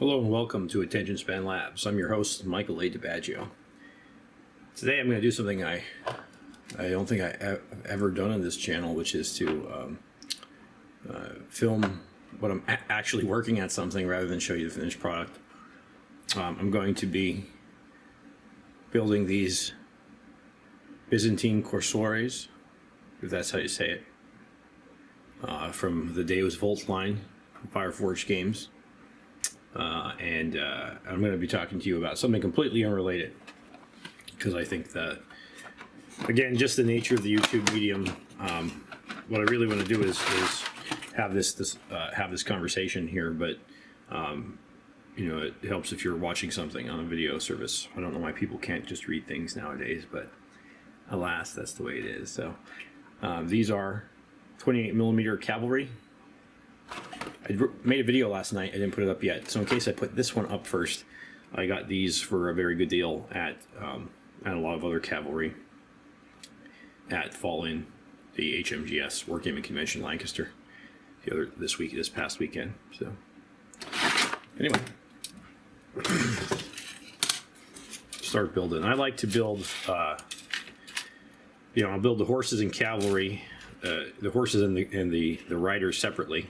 Hello and welcome to Attention Span Labs. I'm your host, Michael A. DiBaggio. Today I'm going to do something I don't think I've ever done on this channel, which is to film what I'm actually working at something rather than show you the finished product. I'm going to be building these Byzantine corsores, if that's how you say it, from the Deus Volt line from Fireforge Games. And I'm going to be talking to you about something completely unrelated, because I think that, again, just the nature of the YouTube medium, what I really want to do is have this conversation here. But you know, it helps if you're watching something on a video service. I don't know why people can't just read things nowadays, but alas, that's the way it is. So these are 28mm cavalry. I made a video last night. I didn't put it up yet, so in case I put this one up first, I got these for a very good deal at a lot of other cavalry at Fall In, the HMGS Wargaming Convention Lancaster, this past weekend. So anyway, start building. I like to build. I'll build the horses and cavalry, the horses and the riders separately.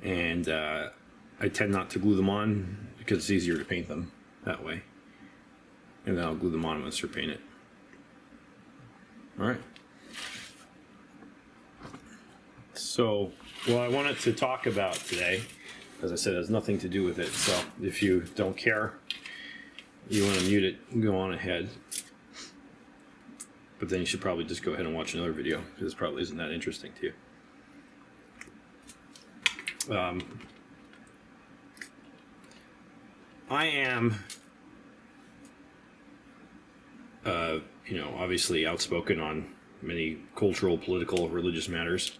And I tend not to glue them on because it's easier to paint them that way. And then I'll glue them on once they're painted. All right. So, what I wanted to talk about today, as I said, has nothing to do with it. So, if you don't care, you want to mute it, go on ahead. But then you should probably just go ahead and watch another video, because it probably isn't that interesting to you. I am, obviously outspoken on many cultural, political, religious matters.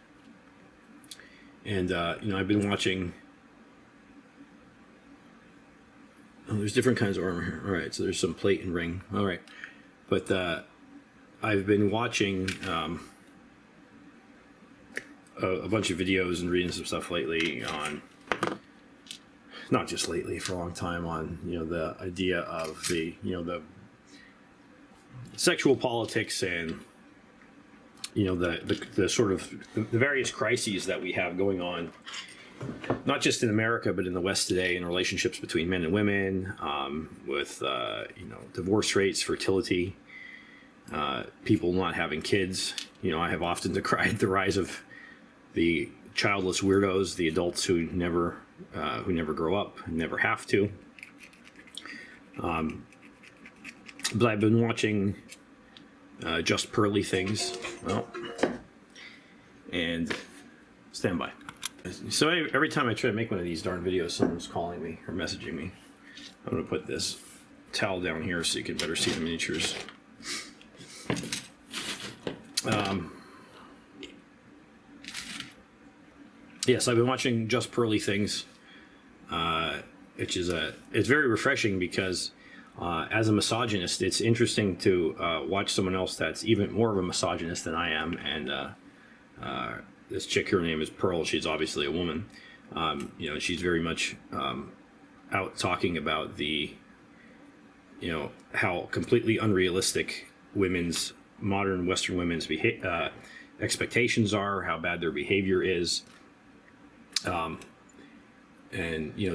And, I've been watching, there's different kinds of armor here. All right, so there's some plate and ring. All right. But I've been watching a bunch of videos and reading some stuff lately on, not just lately, for a long time, on the idea of the sexual politics and the sort of the various crises that we have going on, not just in America but in the West today, in relationships between men and women, with divorce rates, fertility, people not having kids. I have often decried the rise of the childless weirdos, the adults who never grow up, and never have to. But I've been watching Just Pearly Things. And stand by. So every time I try to make one of these darn videos, someone's calling me or messaging me. I'm going to put this towel down here so you can better see the miniatures. Yes, I've been watching Just Pearly Things, which is it's very refreshing because as a misogynist, it's interesting to watch someone else that's even more of a misogynist than I am. And this chick, her name is Pearl. She's obviously a woman. She's very much out talking about the, how completely unrealistic modern Western women's expectations are, how bad their behavior is. And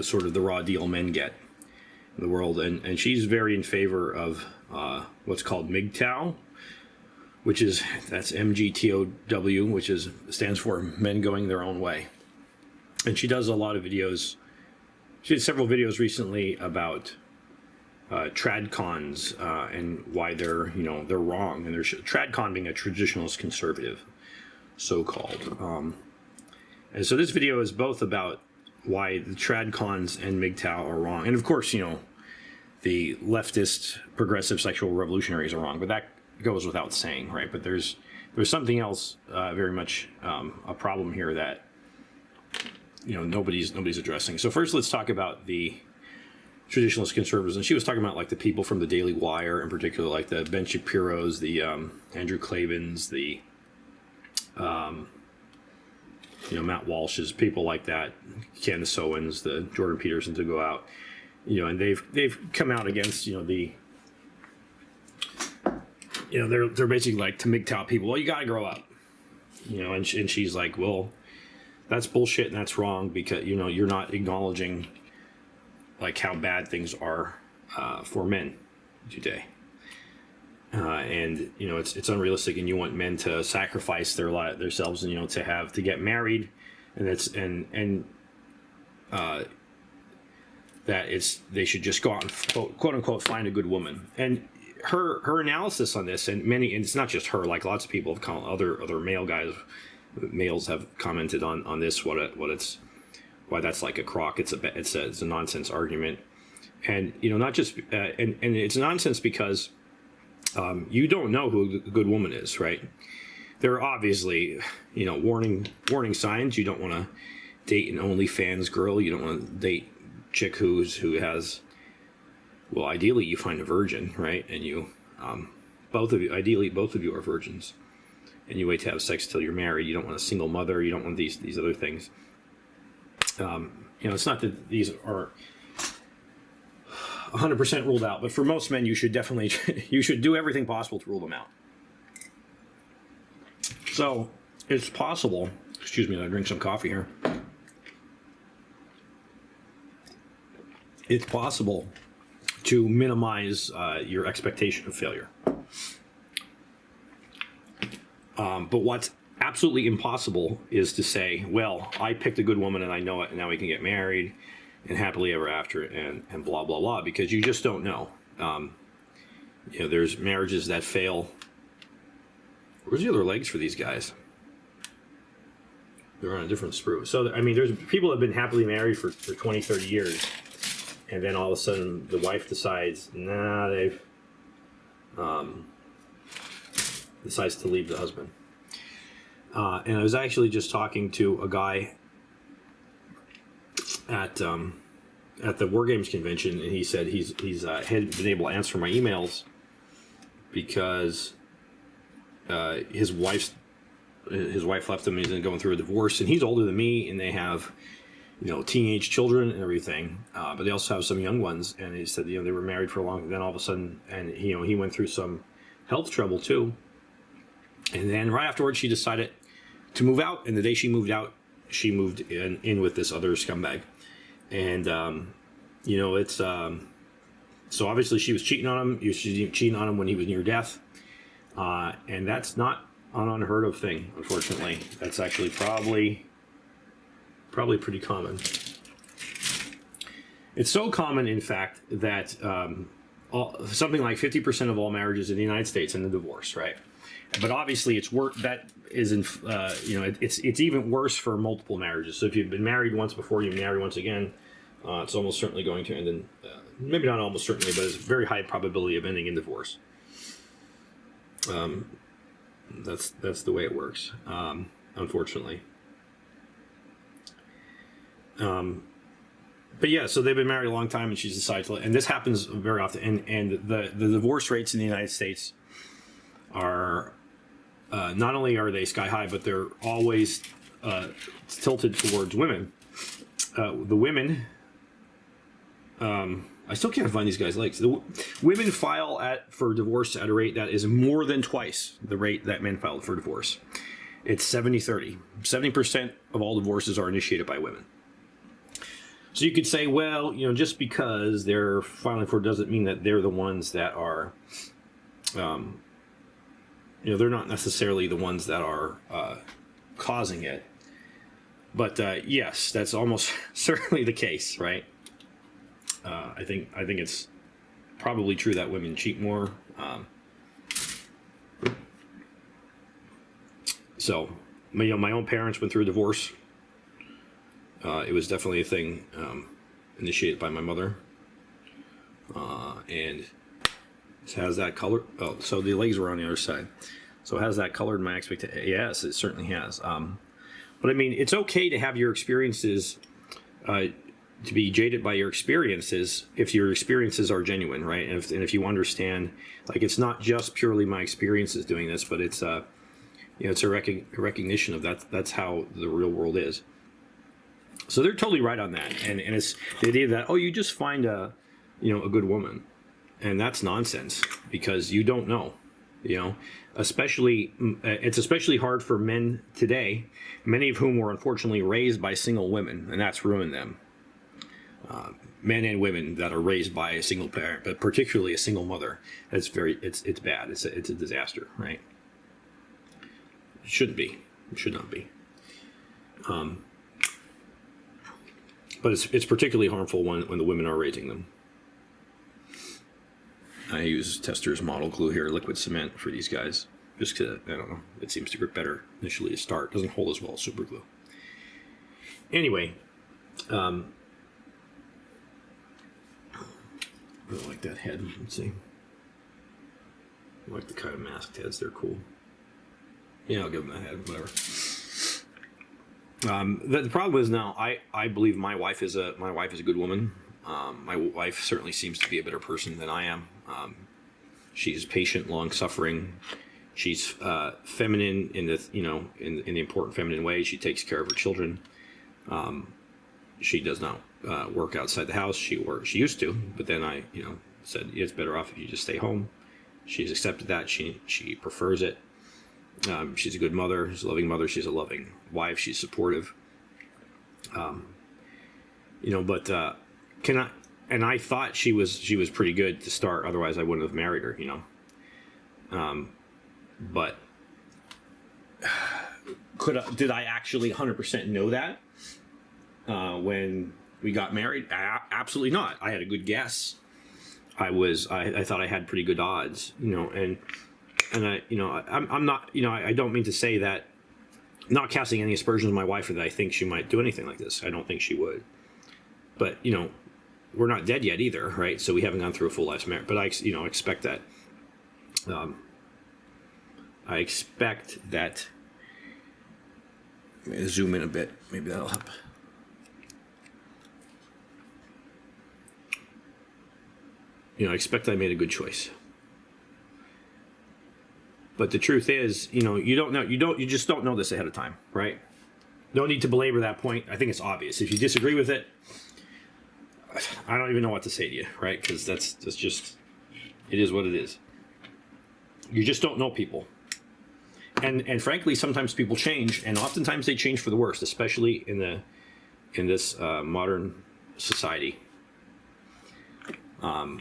sort of the raw deal men get in the world, and she's very in favor of what's called MGTOW, that's MGTOW, which stands for Men Going Their Own Way. And she does a lot of videos. She did several videos recently about tradcons and why they're wrong, and tradcon being a traditionalist conservative, so-called. And so this video is both about why the tradcons and MGTOW are wrong. And of course, the leftist progressive sexual revolutionaries are wrong, but that goes without saying, right? But there's something else very much a problem here that nobody's addressing. So first, let's talk about the traditionalist conservatives. And she was talking about like the people from the Daily Wire in particular, like the Ben Shapiro's, the Andrew Klavan's, the Matt Walsh's, people like that, Candace Owens, the Jordan Peterson to go out, and they've come out against, they're basically like to MGTOW people. Well, you got to grow up, and she's like, well, that's bullshit and that's wrong because you're not acknowledging like how bad things are for men today. And it's unrealistic, and you want men to sacrifice themselves, to get married, and that they should just go out and quote unquote find a good woman. And her analysis on this, and it's not just her, like lots of people have other males have commented on this, why that's like a crock. It's a nonsense argument, and not just and it's nonsense because. You don't know who a good woman is, right? There are obviously, warning signs. You don't want to date an OnlyFans girl. You don't want to date a chick who has, well, ideally you find a virgin, right? And you, ideally both of you are virgins, and you wait to have sex till you're married. You don't want a single mother. You don't want these other things. It's not that these are 100% ruled out, but for most men, you should do everything possible to rule them out. So it's possible. Excuse me, I drink some coffee here. It's possible to minimize your expectation of failure. But what's absolutely impossible is to say, well, I picked a good woman and I know it, and now we can get married and happily ever after, and blah, blah, blah, because you just don't know. There's marriages that fail. Where's the other legs for these guys? They're on a different sprue. So, there's people that have been happily married for 20, 30 years, and then all of a sudden the wife decides, decides to leave the husband. And I was actually just talking to a guy at the War Games convention, and he said he's hadn't been able to answer my emails because his wife left him, and he's going through a divorce, and he's older than me, and they have teenage children and everything, but they also have some young ones, and he said they were married for a long, then all of a sudden, and he went through some health trouble too, and then right afterwards she decided to move out, and the day she moved out, she moved in with this other scumbag. And, it's, so obviously she was cheating on him. She was cheating on him when he was near death. And that's not an unheard of thing, unfortunately. That's actually probably pretty common. It's so common, in fact, that something like 50% of all marriages in the United States end in divorce, right? But obviously, it's it's even worse for multiple marriages. So if you've been married once before, you marry once again, it's almost certainly going to end in, maybe not almost certainly, but it's a very high probability of ending in divorce. That's the way it works, unfortunately. But yeah, so they've been married a long time, and she's decided to, and this happens very often. And the divorce rates in the United States are not only are they sky high, but they're always tilted towards women. The women, I still can't find these guys' legs. The women file for divorce at a rate that is more than twice the rate that men filed for divorce. It's 70-30. 70% of all divorces are initiated by women. So you could say, well, just because they're filing for it doesn't mean that they're the ones that are, they're not necessarily the ones that are causing it. But yes, that's almost certainly the case, right? I think it's probably true that women cheat more. So, my own parents went through a divorce. It was definitely a thing initiated by my mother. And it has that color. Oh, so the legs were on the other side. So has that colored my expectation? Yes, it certainly has. But it's okay to have your experiences, to be jaded by your experiences if your experiences are genuine, right? And if you understand, like, it's not just purely my experiences doing this, but it's You know, it's a recognition of that. That's how the real world is. So they're totally right on that, and it's the idea that, oh, you just find a good woman, and that's nonsense, because you don't know, you know. It's especially hard for men today, many of whom were unfortunately raised by single women, and that's ruined them. Men and women that are raised by a single parent, but particularly a single mother, it's bad. It's a disaster, right? It shouldn't be. It should not be. But it's particularly harmful when the women are raising them. I use Tester's model glue here, liquid cement, for these guys. Just because, I don't know, it seems to grip better initially to start. It doesn't hold as well as super glue. Anyway, I really like that head. Let's see. I like the kind of masked heads. They're cool. Yeah, I'll give them that head, whatever. The problem is now I believe my wife is a good woman. My wife certainly seems to be a better person than I am. She's patient, long-suffering. She's feminine in the in the important feminine way. She takes care of her children. She does not work outside the house. She used to, but then I said it's better off if you just stay home. She's accepted that. She prefers it. She's a good mother. She's a loving mother. She's a loving wife. She's supportive. But I thought she was pretty good to start. Otherwise, I wouldn't have married her. But did I actually 100% know that when we got married? Absolutely not. I had a good guess. I thought I had pretty good odds. And I'm not, I don't mean to say that, not casting any aspersions on my wife, or that I think she might do anything like this. I don't think she would. But, we're not dead yet either, right? So we haven't gone through a full life's marriage. But I expect that. I expect that. Let me zoom in a bit. Maybe that'll help. I expect I made a good choice. But the truth is, you don't know. You just don't know this ahead of time, right? No need to belabor that point. I think it's obvious. If you disagree with it, I don't even know what to say to you, right? Because that's just, it is what it is. You just don't know people. And frankly, sometimes people change, and oftentimes they change for the worst, especially in this modern society.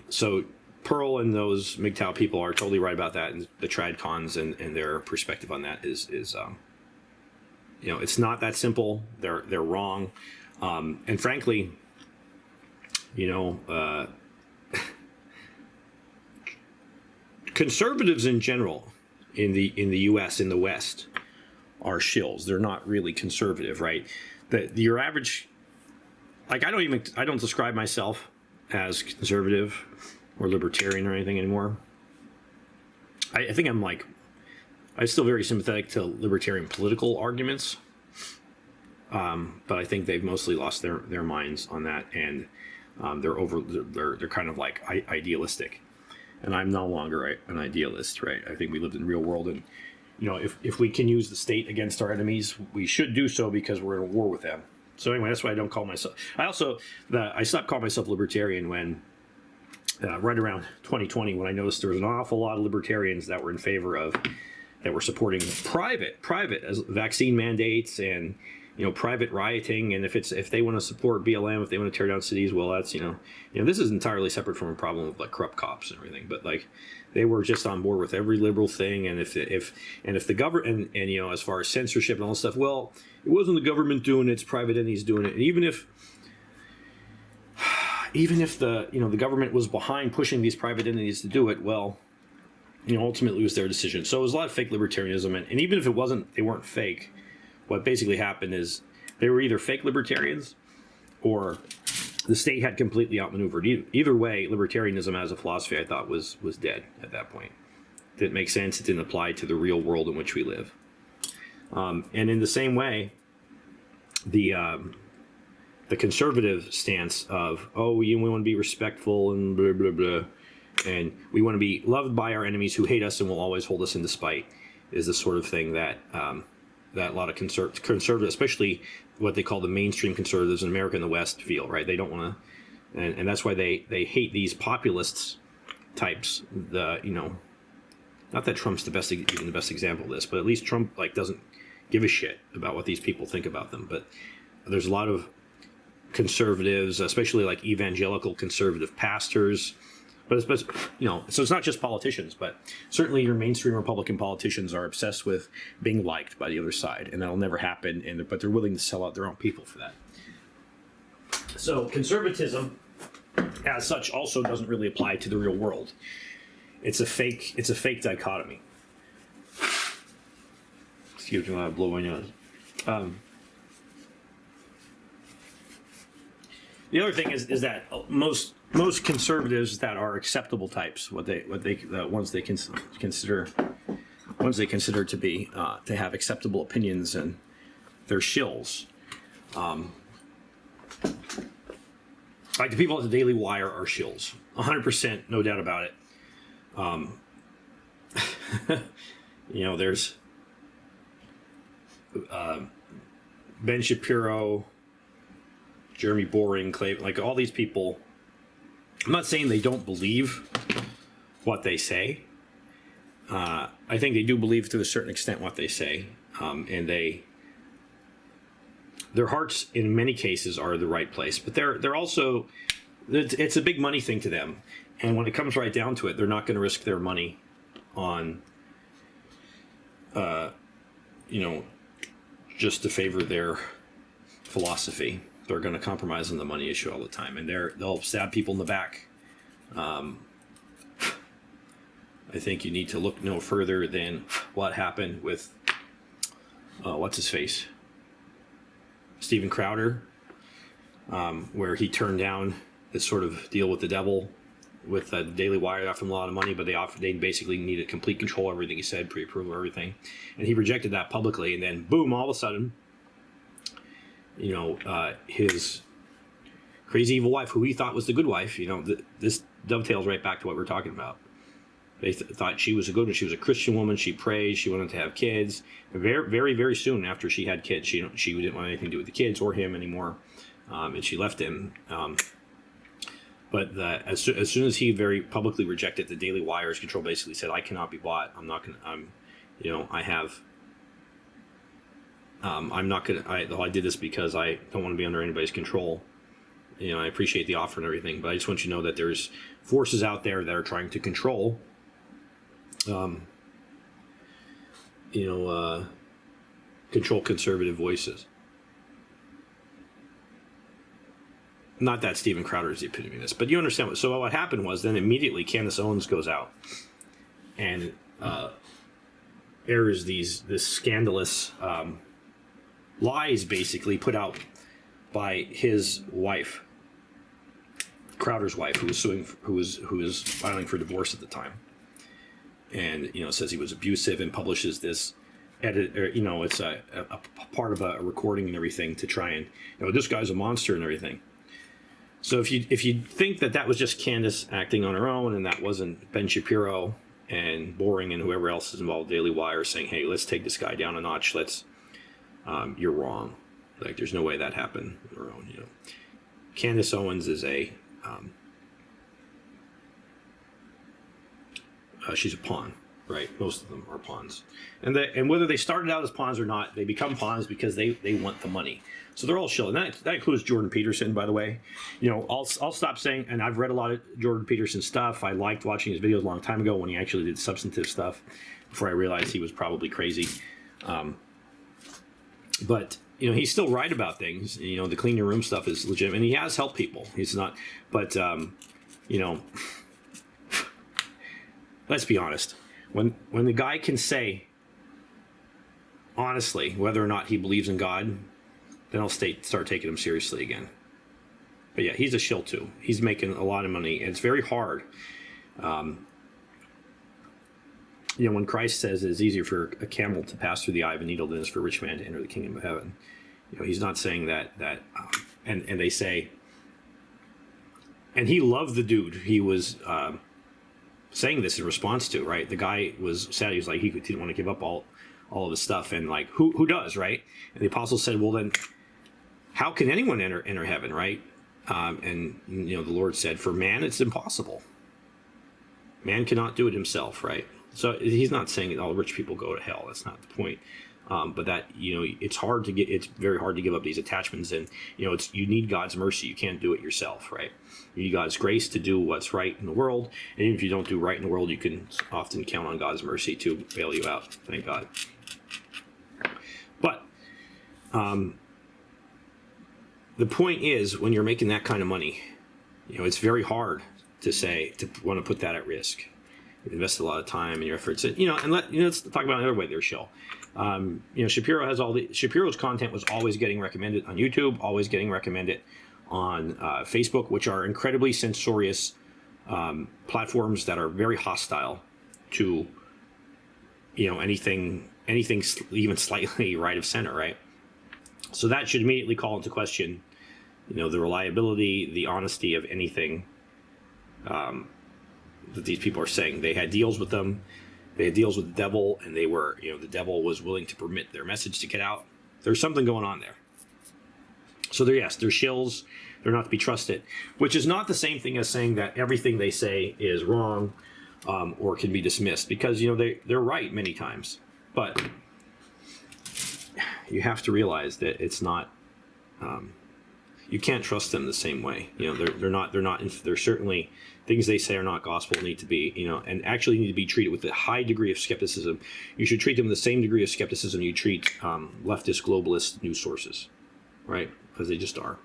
So Pearl and those MGTOW people are totally right about that, and the Tradcons and their perspective on that is it's not that simple. They're wrong, and frankly, conservatives in general in the U.S. in the West are shills. They're not really conservative, right? Your average, like I don't describe myself as conservative or libertarian or anything anymore. I think I'm still very sympathetic to libertarian political arguments, but I think they've mostly lost their minds on that, and they're kind of like idealistic, and I'm no longer an idealist, right? I think we live in the real world, and if we can use the state against our enemies, we should do so because we're in a war with them. So anyway, that's why I don't call myself. I stopped calling myself libertarian when. Right around 2020, when I noticed there was an awful lot of libertarians that were in favor of, that were supporting private as vaccine mandates and private rioting, and if they want to support BLM, if they want to tear down cities, well, that's this is entirely separate from a problem of corrupt cops and everything, but they were just on board with every liberal thing, and if the government and as far as censorship and all this stuff, well, it wasn't the government doing it, it's private entities doing it, and even if the government was behind pushing these private entities to do it, well, ultimately it was their decision. So it was a lot of fake libertarianism, and even if they weren't fake, what basically happened is they were either fake libertarians or the state had completely outmaneuvered. Either way, libertarianism as a philosophy, I thought, was dead at that point. It didn't make sense. It didn't apply to the real world in which we live. And in the same way, the conservative stance of, we want to be respectful and blah, blah, blah, and we want to be loved by our enemies who hate us and will always hold us in despite. is the sort of thing that that a lot of conservatives, especially what they call the mainstream conservatives in America and the West, feel, right? They don't want to, and that's why they hate these populists types. Not that Trump's even the best example of this, but at least Trump doesn't give a shit about what these people think about them. But there's a lot of conservatives, especially evangelical conservative pastors. But so it's not just politicians, but certainly your mainstream Republican politicians are obsessed with being liked by the other side, and that'll never happen. But they're willing to sell out their own people for that. So conservatism, as such, also doesn't really apply to the real world. It's a fake dichotomy. Excuse me, I blow my nose. The other thing is that most conservatives that are acceptable types, ones they consider to be to have acceptable opinions, and they're shills. Like the people at the Daily Wire are shills, 100%, no doubt about it. There's Ben Shapiro, Jeremy Boring, Clay, all these people. I'm not saying they don't believe what they say. I think they do believe to a certain extent what they say, and their hearts in many cases are the right place, but they're also, it's a big money thing to them, and when it comes right down to it, they're not going to risk their money on just to favor their philosophy. They're going to compromise on the money issue all the time, and they'll stab people in the back. I think you need to look no further than what happened with what's his face, Steven Crowder, where he turned down this sort of deal with the devil, with the Daily Wire. Offered him a lot of money, but they basically needed complete control of everything he said, pre-approval of everything, and he rejected that publicly. And then boom, all of a sudden, his crazy evil wife, who he thought was the good wife, this dovetails right back to what we're talking about. They thought she was a good one. She was a Christian woman. She prayed. She wanted to have kids. Very, very, very soon after she had kids, she didn't want anything to do with the kids or him anymore, and she left him. But as soon as he very publicly rejected the Daily Wire's control, basically said, "I cannot be bought. I'm not going to. I'm not going to. I did this because I don't want to be under anybody's control. I appreciate the offer and everything, but I just want you to know that there's forces out there that are trying to control, control conservative voices." Not that Steven Crowder is the epitome of this, but you understand. So what happened was then immediately Candace Owens goes out and airs this scandalous lies, basically put out by his wife, Crowder's wife, who was filing for divorce at the time, and says he was abusive, and publishes this it's a part of a recording and everything to try and this guy's a monster and everything. So if you think that was just Candace acting on her own, and that wasn't Ben Shapiro and Boring and whoever else is involved, Daily Wire, saying, "Hey, let's take this guy down a notch," you're wrong. There's no way that happened on her own. Candace Owens is she's a pawn, right? Most of them are pawns, and whether they started out as pawns or not, they become pawns because they want the money. So they're all shill, and that includes Jordan Peterson, by the way. I'll stop saying, and I've read a lot of Jordan Peterson stuff. I liked watching his videos a long time ago when he actually did substantive stuff, before I realized he was probably crazy. But he's still right about things. The clean your room stuff is legitimate, and he has helped people. He's not, but let's be honest. When the guy can say honestly whether or not he believes in God, then I'll start taking him seriously again. But yeah, he's a shill too. He's making a lot of money, and it's very hard. When Christ says it's easier for a camel to pass through the eye of a needle than it is for a rich man to enter the kingdom of heaven, he's not saying that. And they say, and he loved the dude. He was saying this in response to, right? The guy was sad. He was like, he didn't want to give up all of his stuff. And like, who does, right? And the apostle said, well, then how can anyone enter heaven, right? And, you know, the Lord said, for man, it's impossible. Man cannot do it himself, right? So he's not saying that all rich people go to hell. That's not the point. But that, you know, it's very hard to give up these attachments. And, you know, you need God's mercy. You can't do it yourself, right? You need God's grace to do what's right in the world. And even if you don't do right in the world, you can often count on God's mercy to bail you out. Thank God. But the point is, when you're making that kind of money, you know, it's very hard to want to put that at risk. You've invested a lot of time and your efforts, you know, and let's talk about another way there, Shell. You know, Shapiro's content was always getting recommended on YouTube, always getting recommended on Facebook, which are incredibly censorious platforms that are very hostile to, you know, anything even slightly right of center, right? So that should immediately call into question, you know, the reliability, the honesty of anything that these people are saying. They had deals with them. They had deals with the devil, and they were, you know, the devil was willing to permit their message to get out. There's something going on there. So they're shills. They're not to be trusted, which is not the same thing as saying that everything they say is wrong or can be dismissed, because, you know, they're right many times. But you have to realize that it's not, you can't trust them the same way. You know, they're certainly, things they say are not gospel, need to be, you know, and actually need to be treated with a high degree of skepticism. You should treat them with the same degree of skepticism you treat leftist, globalist news sources, right? Because they just are.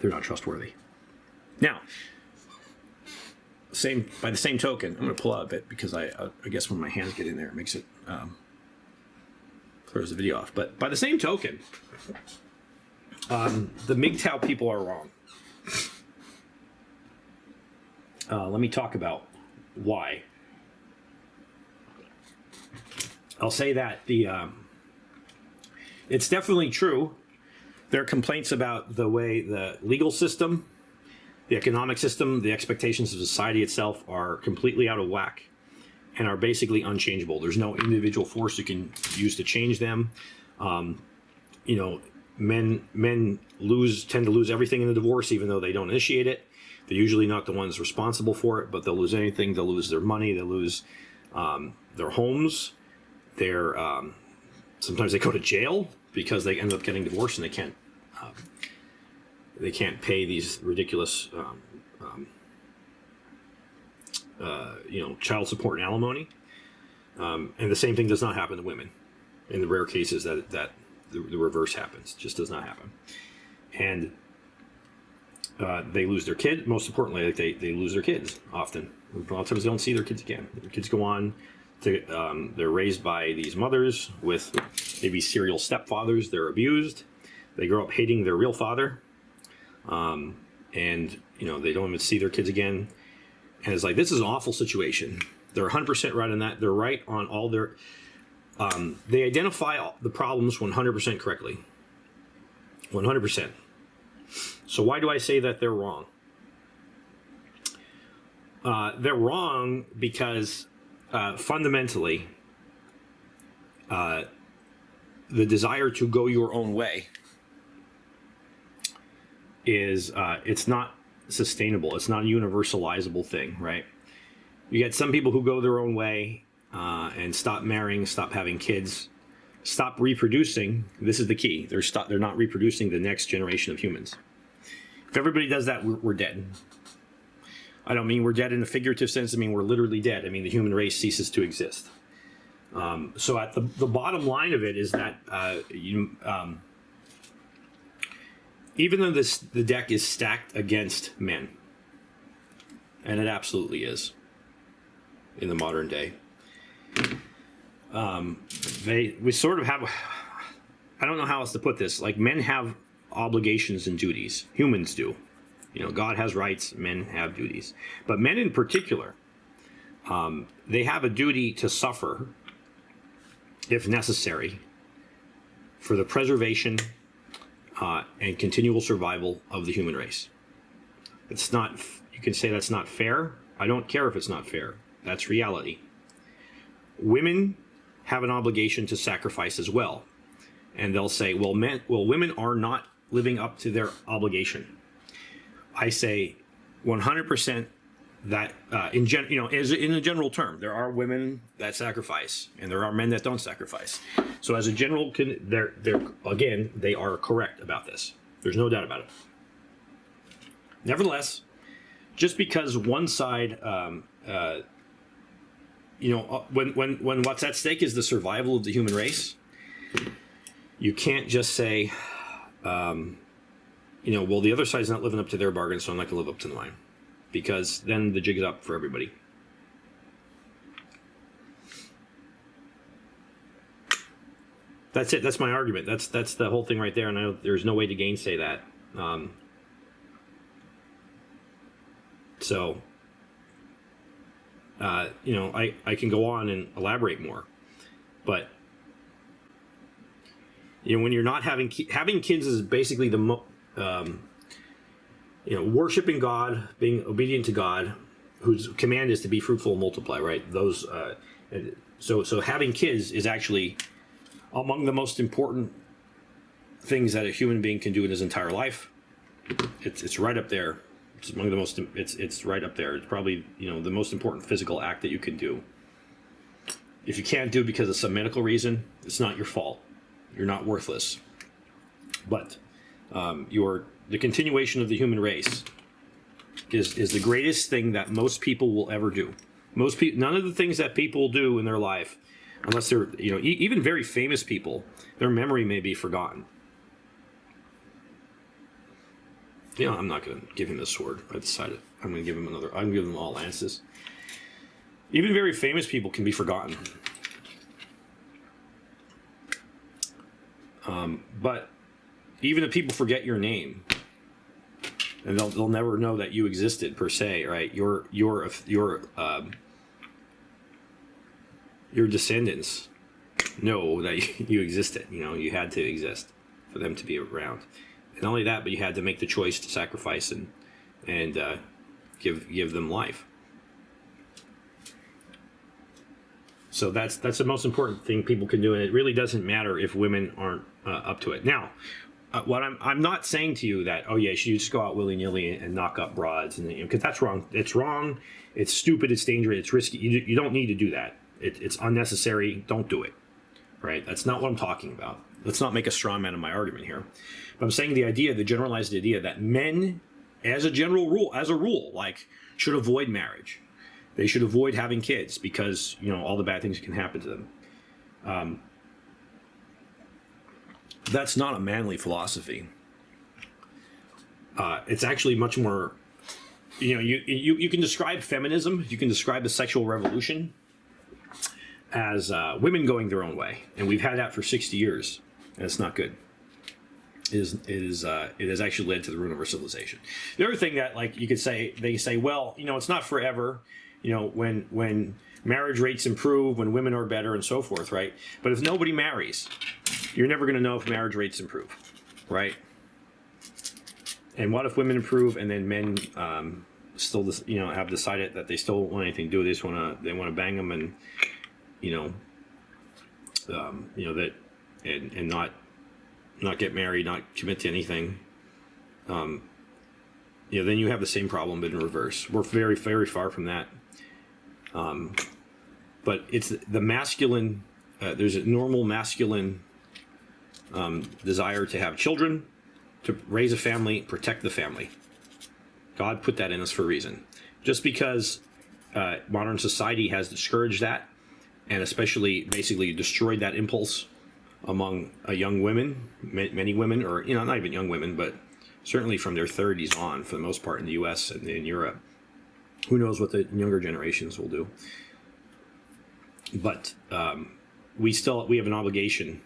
They're not trustworthy. Now, by the same token, I'm going to pull out a bit because I guess when my hands get in there, it makes it clears the video off. But by the same token, the MGTOW people are wrong. Let me talk about why. I'll say that it's definitely true. There are complaints about the way the legal system, the economic system, the expectations of society itself are completely out of whack and are basically unchangeable. There's no individual force you can use to change them. You know, men tend to lose everything in a divorce, even though they don't initiate it. They're usually not the ones responsible for it, but they'll lose anything. They'll lose their money. They'll lose their homes. Sometimes they go to jail because they end up getting divorced and they can't pay these ridiculous, you know, child support and alimony. And the same thing does not happen to women. In the rare cases that the reverse happens, it just does not happen. And they lose their kid. Most importantly, like they lose their kids often. A lot of times they don't see their kids again. Their kids go on to, they're raised by these mothers with maybe serial stepfathers. They're abused. They grow up hating their real father. And, you know, they don't even see their kids again. And it's like, this is an awful situation. They're 100% right on that. They're right on all their, they identify the problems 100% correctly. 100%. So why do I say that they're wrong? They're wrong because fundamentally, the desire to go your own way is it's not sustainable. It's not a universalizable thing, right? You get some people who go their own way and stop marrying, stop having kids, stop reproducing. This is the key. They're not reproducing the next generation of humans. If everybody does that, we're dead. I don't mean we're dead in a figurative sense. I mean we're literally dead. I mean the human race ceases to exist. So at the bottom line of it is that even though the deck is stacked against men, and it absolutely is in the modern day, we sort of have, I don't know how else to put this, like men have obligations and duties. Humans do. You know, God has rights, men have duties. But men in particular, they have a duty to suffer, if necessary, for the preservation and continual survival of the human race. It's not, you can say that's not fair. I don't care if it's not fair. That's reality. Women have an obligation to sacrifice as well. And they'll say, well, women are not living up to their obligation. I say 100% that in a general term, there are women that sacrifice and there are men that don't sacrifice. So as a general, they are correct about this. There's no doubt about it. Nevertheless, just because one side, when what's at stake is the survival of the human race, you can't just say, well, the other side's not living up to their bargain, so I'm not going to live up to mine, because then the jig's up for everybody. That's it. That's my argument. That's the whole thing right there, and there's no way to gainsay that. I can go on and elaborate more, but when you're not having kids is basically worshiping God, being obedient to God, whose command is to be fruitful and multiply, right? So having kids is actually among the most important things that a human being can do in his entire life. It's right up there. It's among the most. It's right up there. It's probably the most important physical act that you can do. If you can't do it because of some medical reason, it's not your fault. You're not worthless. But the continuation of the human race is the greatest thing that most people will ever do. None of the things that people do in their life, unless they're even very famous people, their memory may be forgotten. I'm not going to give him the sword. I decided I'm going to give him another. I'm going to give them all lances. Even very famous people can be forgotten. But even if people forget your name, and they'll never know that you existed per se, right? Your descendants know that you existed. You had to exist for them to be around. And not only that, but you had to make the choice to sacrifice and give them life. So that's the most important thing people can do, and it really doesn't matter if women aren't up to it. Now, what I'm not saying to you that you should just go out willy-nilly and knock up broads, because that's wrong. It's wrong. It's stupid. It's dangerous. It's risky. You don't need to do that. It's unnecessary. Don't do it. Right? That's not what I'm talking about. Let's not make a straw man of my argument here. But I'm saying the generalized idea that men, as a rule, should avoid marriage. They should avoid having kids because, all the bad things that can happen to them. That's not a manly philosophy. It's actually much more, you can describe feminism, you can describe the sexual revolution as women going their own way. And we've had that for 60 years, and it's not good. It has actually led to the ruin of our civilization. The other thing that, they say, well, it's not forever. When marriage rates improve, when women are better, and so forth, right? But if nobody marries, you're never going to know if marriage rates improve, right? And what if women improve and then men still, have decided that they still don't want anything to do? They just want to bang them and, that and not get married, not commit to anything. Then you have the same problem, but in reverse. We're very, very far from that. But it's the masculine, there's a normal masculine desire to have children, to raise a family, protect the family. God put that in us for a reason. Just because modern society has discouraged that, and especially basically destroyed that impulse among young women, many women, or not even young women, but certainly from their 30s on, for the most part in the U.S. and in Europe. Who knows what the younger generations will do? But we have an obligation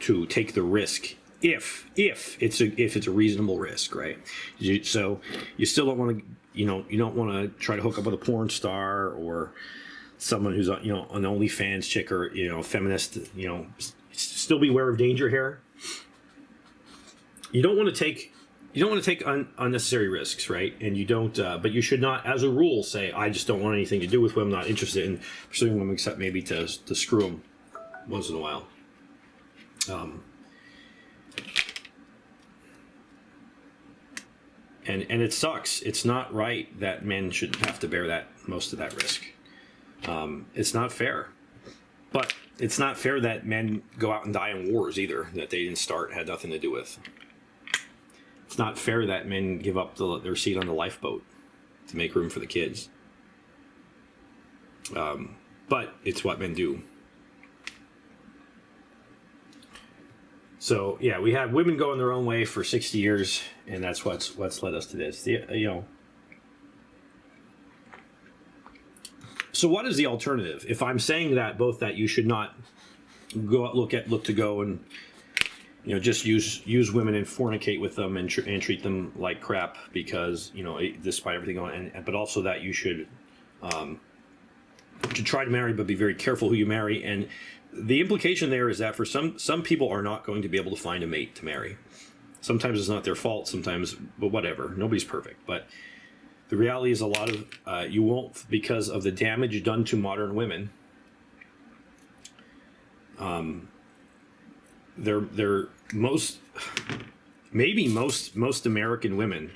to take the risk if it's a reasonable risk, right? So you still don't want to, you don't want to try to hook up with a porn star or someone who's an OnlyFans chick or feminist. Still beware of danger here. You don't want to take you don't want to take unnecessary risks, right? And you don't, but you should not, as a rule, say, I just don't want anything to do with women, I'm not interested in pursuing women except maybe to screw them once in a while. And it sucks. It's not right that men should have to bear most of that risk. It's not fair. But it's not fair that men go out and die in wars either, that they didn't start, had nothing to do with. It's not fair that men give up their seat on the lifeboat to make room for the kids. But it's what men do. So, yeah, we have women going their own way for 60 years, and that's what's led us to this. So what is the alternative? If I'm saying that, both that you should not look to go and just use women and fornicate with them and treat them like crap because despite everything going on, but also that you should to try to marry, but be very careful who you marry. And the implication there is that for some people are not going to be able to find a mate to marry. Sometimes it's not their fault. Sometimes, but whatever. Nobody's perfect, but. The reality is a lot of you won't, because of the damage done to modern women. They're most American women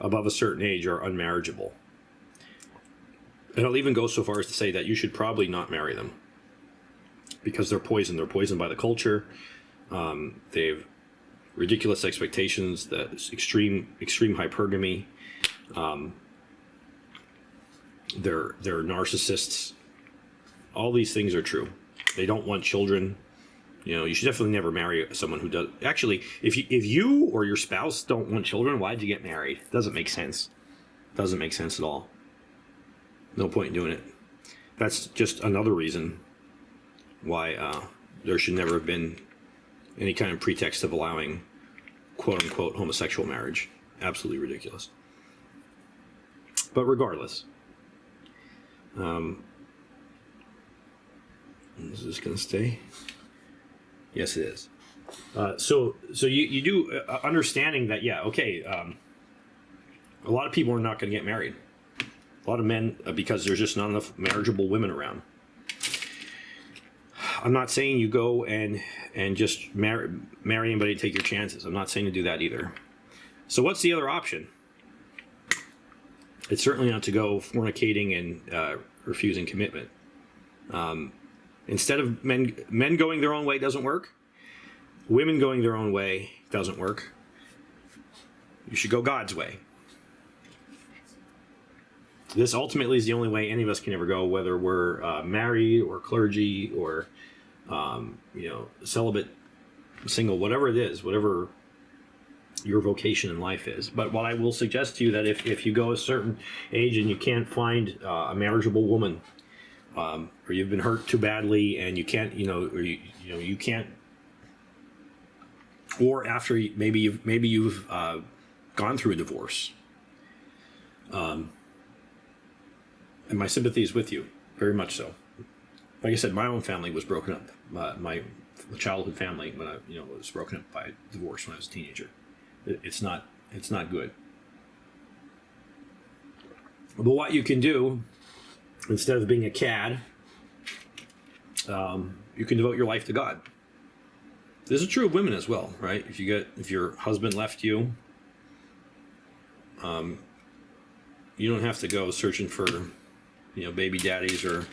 above a certain age are unmarriageable. And I'll even go so far as to say that you should probably not marry them because they're poisoned. They're poisoned by the culture. They have ridiculous expectations, the extreme hypergamy. They're narcissists. All these things are true. They don't want children. You should definitely never marry someone who does. Actually, if you or your spouse don't want children, why'd you get married? Doesn't make sense. Doesn't make sense at all. No point in doing it. That's just another reason why there should never have been any kind of pretext of allowing quote unquote homosexual marriage. Absolutely ridiculous. But regardless. Is this going to stay? Yes, it is. So you do understanding that, yeah, okay. A lot of people are not going to get married. A lot of men, because there's just not enough marriageable women around. I'm not saying you go and just marry anybody and take your chances. I'm not saying to do that either. So what's the other option? It's certainly not to go fornicating and refusing commitment. Instead of men going their own way doesn't work. Women going their own way doesn't work. You should go God's way. This ultimately is the only way any of us can ever go, whether we're married or clergy or celibate, single, whatever it is, whatever your vocation in life is. But what I will suggest to you that if you go a certain age and you can't find a marriageable woman, or you've been hurt too badly and you can't, you can't, or after maybe you've gone through a divorce, and my sympathy is with you, very much so. Like I said, my own family was broken up. My childhood family, when I was broken up by divorce when I was a teenager. It's not good. But what you can do, instead of being a cad, you can devote your life to God. This is true of women as well, right? If your husband left you, you don't have to go searching for, baby daddies or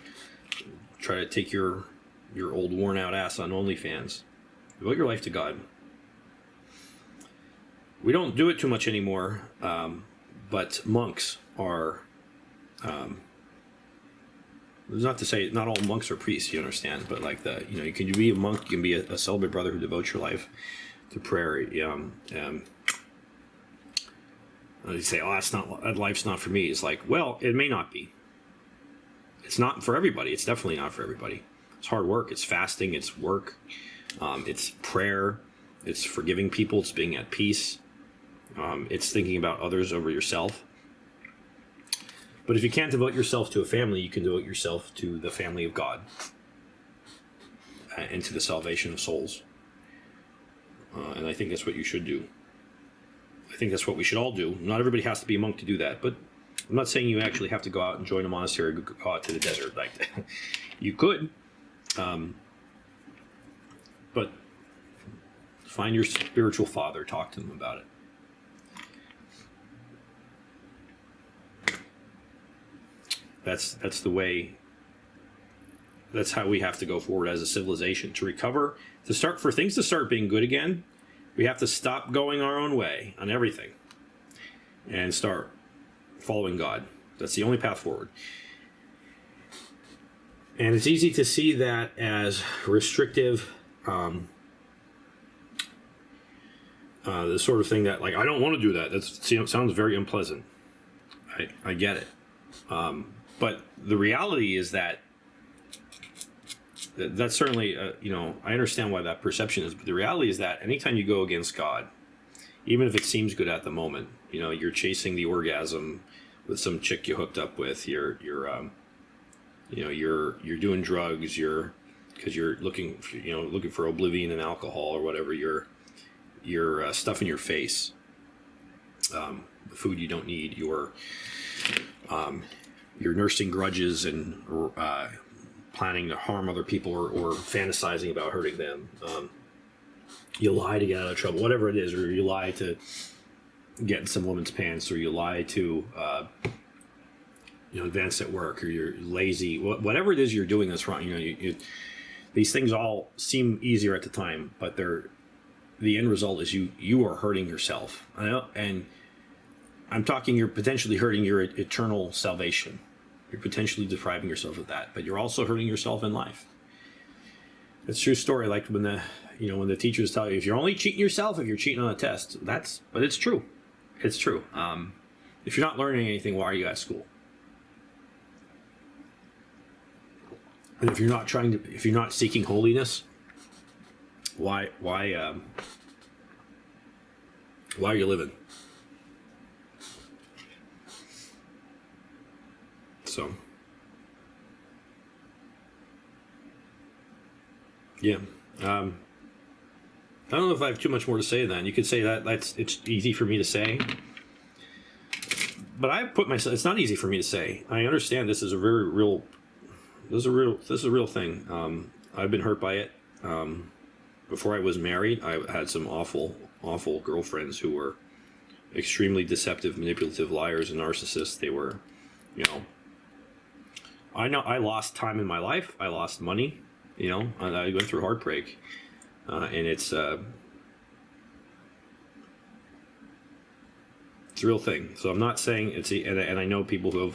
try to take your old worn out ass on OnlyFans. Devote your life to God. We don't do it too much anymore, but monks are. Not to say not all monks are priests, you understand, but like you can be a monk, you can be a celibate brother who devotes your life to prayer. You say, "Oh, that life's not for me." It's like, well, it may not be. It's not for everybody. It's definitely not for everybody. It's hard work. It's fasting. It's work. It's prayer. It's forgiving people. It's being at peace. It's thinking about others over yourself. But if you can't devote yourself to a family, you can devote yourself to the family of God and to the salvation of souls. And I think that's what you should do. I think that's what we should all do. Not everybody has to be a monk to do that, but I'm not saying you actually have to go out and join a monastery or go out to the desert. Like, you could, but find your spiritual father, talk to them about it. That's the way. That's how we have to go forward as a civilization to recover, for things to start being good again. We have to stop going our own way on everything and start following God. That's the only path forward. And it's easy to see that as restrictive, the sort of thing that, like, I don't want to do that. That sounds very unpleasant. I get it. But the reality is that's certainly, I understand why that perception is, but the reality is that anytime you go against God, even if it seems good at the moment, you're chasing the orgasm with some chick you hooked up with, you're doing drugs, because you're looking for oblivion and alcohol or whatever, you're stuffing your face, food you don't need, you're nursing grudges and planning to harm other people or fantasizing about hurting them. You lie to get out of trouble, whatever it is, or you lie to get in some woman's pants, or you lie to advance at work, or you're lazy, whatever it is you're doing that's wrong. These things all seem easier at the time, but the end result is you are hurting yourself. And I'm talking, you're potentially hurting your eternal salvation. You're potentially depriving yourself of that, but you're also hurting yourself in life. It's a true story. Like when the teachers tell you, if you're only cheating yourself, if you're cheating on a test, but it's true. It's true. If you're not learning anything, why are you at school? And if you're not seeking holiness, why are you living? So, yeah. I don't know if I have too much more to say then. You could say it's easy for me to say. But I put myself, it's not easy for me to say. I understand this is a real thing. I've been hurt by it. Before I was married, I had some awful girlfriends who were extremely deceptive, manipulative, liars, and narcissists. They were, I know I lost time in my life. I lost money, and I went through heartbreak. And it's a real thing. So I'm not saying and I know people who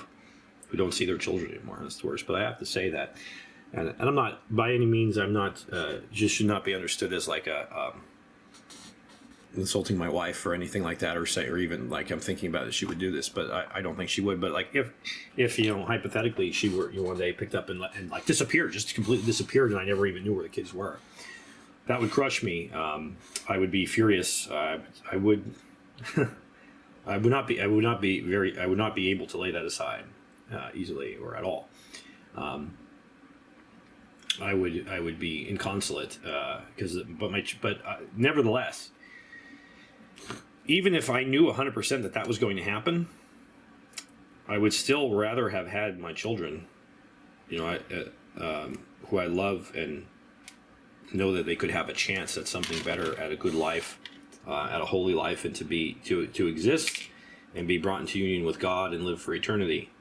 don't see their children anymore. That's the worst. But I have to say that, and I'm not, by any means, I'm not, just should not be understood as like insulting my wife or anything like that, or even like I'm thinking about it, she would do this, but I don't think she would. But like if hypothetically she were one day picked up and like disappeared, just completely disappeared, and I never even knew where the kids were, that would crush me. I would be furious. I would not be able to lay that aside easily or at all. I would be inconsolate but nevertheless, even if I knew 100% that was going to happen, I would still rather have had my children, who I love and know that they could have a chance at something better, at a good life, at a holy life, and to exist and be brought into union with God and live for eternity.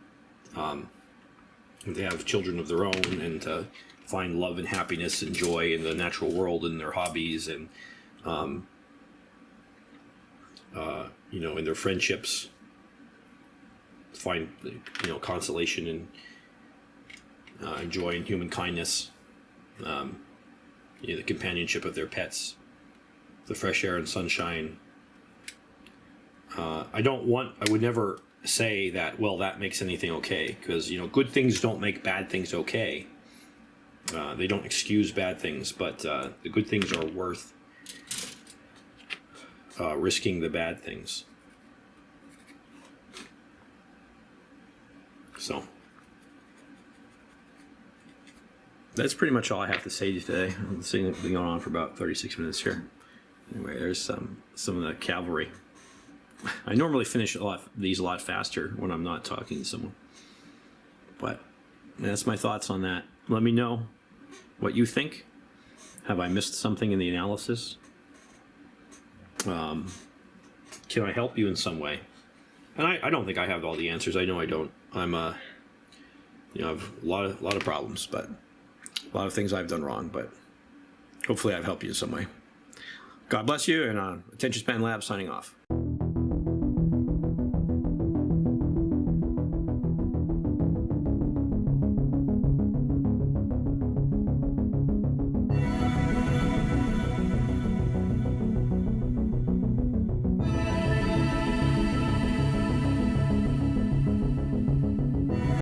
And to have children of their own and to find love and happiness and joy in the natural world and their hobbies and in their friendships, find consolation and joy in human kindness, the companionship of their pets, the fresh air and sunshine. I would never say that, well, that makes anything okay, because good things don't make bad things okay. They don't excuse bad things, but the good things are worth risking the bad things. So that's pretty much all I have to say today. I'm seeing it going on for about 36 minutes here. Anyway, there's some of the cavalry I normally finish these a lot faster when I'm not talking to someone. But that's my thoughts on that. Let me know what you think. Have I missed something in the analysis? Can I help you in some way? And I don't think I have all the answers. I know I don't. I'm I have a lot of problems, but a lot of things I've done wrong. But hopefully I've helped you in some way. God bless you, and Attention Span Lab signing off.